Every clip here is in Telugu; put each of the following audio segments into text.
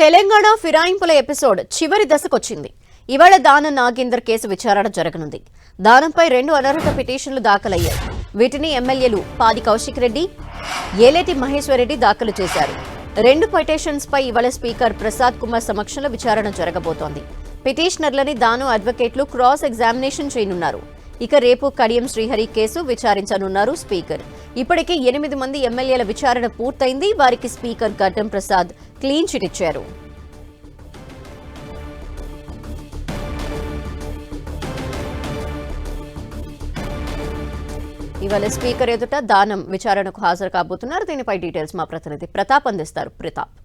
తెలంగాణ ఫిరాయింపుల ఎపిసోడ్ చివరి దశకొచ్చింది. ఇవాళ దానం నాగేందర్ కేసు విచారణ జరగనుంది. దానంపై 2 అనర్హత పిటిషన్లు దాఖలయ్యాయి. వీటిని ఎమ్మెల్యేలు పాడి కౌశిక్ రెడ్డి, ఏలేటి మహేశ్వర్ రెడ్డి దాఖలు చేశారు. 2 పిటిషన్స్ పై ఇవాళ స్పీకర్ ప్రసాద్ కుమార్ సమక్షంలో విచారణ జరగబోతోంది. పిటిషనర్లని దాను అడ్వకేట్లు క్రాస్ ఎగ్జామినేషన్ చేయనున్నారు. ఇక రేపు కడియం శ్రీహరి కేసు విచారించనున్నారు స్పీకర్. ఇప్పటికే 8 మంది ఎమ్మెల్యేల విచారణ పూర్తయింది. వారికి స్పీకర్ గడ్డం ప్రసాద్ క్లీన్ చిట్ ఇచ్చారు. ఇవాళ స్పీకర్ ఎదుట దానం విచారణకు హాజరు కాబోతున్నారు. దీనిపై డీటెయిల్స్ మా ప్రతినిధి ప్రతాప్ అందిస్తారు. ప్రతాప్.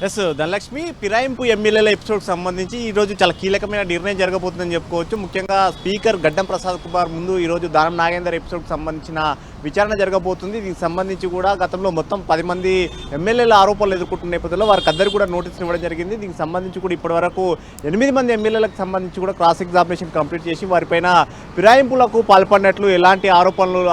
ఎస్ ధనలక్ష్మి, ఫిరాయింపు ఎమ్మెల్యేల ఎపిసోడ్కి సంబంధించి ఈరోజు చాలా కీలకమైన నిర్ణయం జరగబోతుందని చెప్పుకోవచ్చు. ముఖ్యంగా స్పీకర్ గడ్డం ప్రసాద్ కుమార్ ముందు ఈరోజు దానం నాగేందర్ ఎపిసోడ్కి సంబంధించిన విచారణ జరగబోతుంది. దీనికి సంబంధించి కూడా గతంలో మొత్తం 10 మంది ఎమ్మెల్యేల ఆరోపణలు ఎదుర్కొంటున్న నేపథ్యంలో వారికి అందరికీ కూడా నోటీసులు ఇవ్వడం జరిగింది. దీనికి సంబంధించి కూడా ఇప్పటివరకు 8 మంది ఎమ్మెల్యేలకు సంబంధించి కూడా క్రాస్ ఎగ్జామినేషన్ కంప్లీట్ చేసి వారిపైన ఫిరాయింపులకు పాల్పడినట్లు ఎలాంటి ఆరోపణలు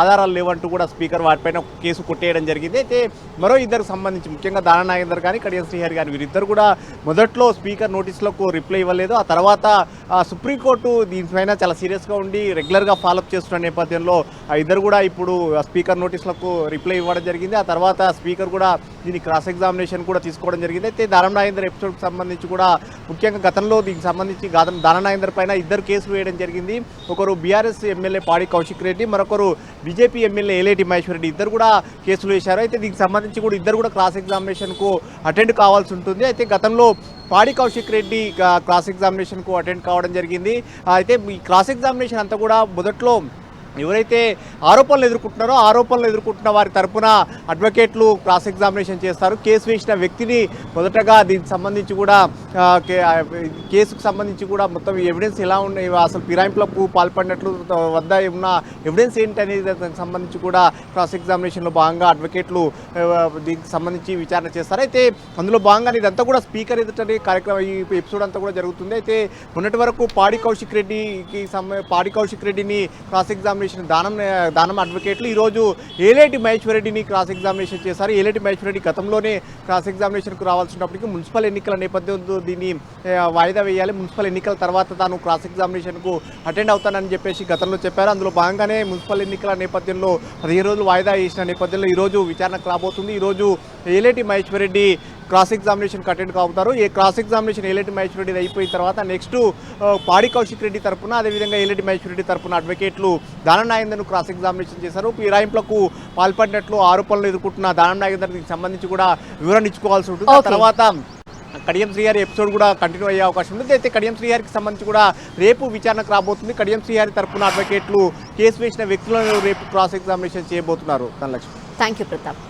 ఆధారాలు లేవంటూ కూడా స్పీకర్ వారిపైన కేసు కొట్టేయడం జరిగింది. అయితే మరో ఇద్దరికి సంబంధించి ముఖ్యంగా దానం నాగేందర్ కానీ కడియం శ్రీహరి గారు వీరిద్దరు కూడా మొదట్లో స్పీకర్ నోటీసులకు రిప్లై ఇవ్వలేదు. ఆ తర్వాత సుప్రీంకోర్టు దీనిపైన చాలా సీరియస్గా ఉండి రెగ్యులర్గా ఫాలోఅప్ చేస్తున్న నేపథ్యంలో ఆ ఇద్దరు కూడా ఇప్పుడు స్పీకర్ నోటీసులకు రిప్లై ఇవ్వడం జరిగింది. ఆ తర్వాత స్పీకర్ కూడా దీని క్రాస్ ఎగ్జామినేషన్ కూడా తీసుకోవడం జరిగింది. అయితే దానం నాగేందర్ ఎపిసోడ్కి సంబంధించి కూడా ముఖ్యంగా గతంలో దీనికి సంబంధించి దానం నాగేందర్ పైన 2 కేసులు వేయడం జరిగింది. ఒకరు బీఆర్ఎస్ ఎమ్మెల్యే పాడి కౌశిక్ రెడ్డి, మరొకరు బీజేపీ ఎమ్మెల్యే ఏలేటి మహేశ్వర్ రెడ్డి ఇద్దరు కూడా కేసులు వేశారు. అయితే దీనికి సంబంధించి కూడా ఇద్దరు కూడా క్రాస్ ఎగ్జామినేషన్కు అటెండ్ కావాల్సి ఉంటుంది. అయితే గతంలో పాడి కౌశిక్ రెడ్డి క్రాస్ ఎగ్జామినేషన్కు అటెండ్ కావడం జరిగింది. అయితే ఈ క్రాస్ ఎగ్జామినేషన్ అంతా కూడా మొదట్లో ఎవరైతే ఆరోపణలు ఎదుర్కొంటున్న వారి తరపున అడ్వకేట్లు క్రాస్ ఎగ్జామినేషన్ చేస్తారు. కేసు వేసిన వ్యక్తిని మొదటగా దీనికి సంబంధించి కూడా కేసుకు సంబంధించి కూడా మొత్తం ఎవిడెన్స్ ఎలా ఉన్నాయి, అసలు ఫిరాయింపులకు పాల్పడినట్లు వద్ద ఉన్న ఎవిడెన్స్ ఏంటి అనేది దానికి సంబంధించి కూడా క్రాస్ ఎగ్జామినేషన్లో భాగంగా అడ్వకేట్లు దీనికి సంబంధించి విచారణ చేస్తారు. అయితే అందులో భాగంగా ఇదంతా కూడా స్పీకర్ ఎదుటనే కార్యక్రమం ఈ ఎపిసోడ్ అంతా కూడా జరుగుతుంది. అయితే మొన్నటి వరకు పాడి కౌశిక్ రెడ్డిని క్రాస్ ఎగ్జామినేషన్ దానం అడ్వకేట్లు ఈరోజు ఏలేటి మహేశ్వర్ రెడ్డిని క్రాస్ ఎగ్జామినేషన్ చేశారు. ఏలేటి మహేశ్వర్ రెడ్డి గతంలోనే క్రాస్ ఎగ్జామినేషన్కు రావాల్సినప్పటికీ మున్సిపల్ ఎన్నికల నేపథ్యంలో దీన్ని వాయిదా వేయాలి, మున్సిపల్ ఎన్నికల తర్వాత తాను క్రాస్ ఎగ్జామినేషన్కు అటెండ్ అవుతానని చెప్పేసి గతంలో చెప్పారు. అందులో భాగంగానే మున్సిపల్ ఎన్నికల నేపథ్యంలో 15 రోజులు వాయిదా వేసిన నేపథ్యంలో ఈరోజు విచారణకు రాబోతుంది. ఈరోజు ఏలేటి మహేశ్వర్ రెడ్డి క్రాస్ ఎగ్జామినేషన్కి అటెండ్ అవుతారు. ఈ క్రాస్ ఎగ్జామినేషన్ ఏలేటి మహేశ్వర్ రెడ్డి అయిపోయిన తర్వాత నెక్స్ట్ పాడి కౌశిక్ రెడ్డి తరపున అదేవిధంగా ఏలేటి మహేశ్వర్ రెడ్డి తరపున అడ్వకేట్లు దానం నాగేందర్ను క్రాస్ ఎగ్జామినేషన్ చేశారు. ఫిరాయింపులకు పాల్పడినట్లు ఆరోపణలు ఎదుర్కొంటున్న దానం నాగేందర్ దీనికి సంబంధించి కూడా వివరణ ఇచ్చుకోవాల్సి ఉంటుంది. ఆ తర్వాత కడియం శ్రీహరి ఎపిసోడ్ కూడా కంటిన్యూ అయ్యే అవకాశం ఉంది. అయితే కడియం శ్రీహరికి సంబంధించి కూడా రేపు విచారణకు రాబోతుంది. కడియం శ్రీహరి తరపున అడ్వకేట్లు కేసు వేసిన వ్యక్తులను రేపు క్రాస్ ఎగ్జామినేషన్ చేయబోతున్నారు. ధనలక్ష్మి. Thank you Pratap.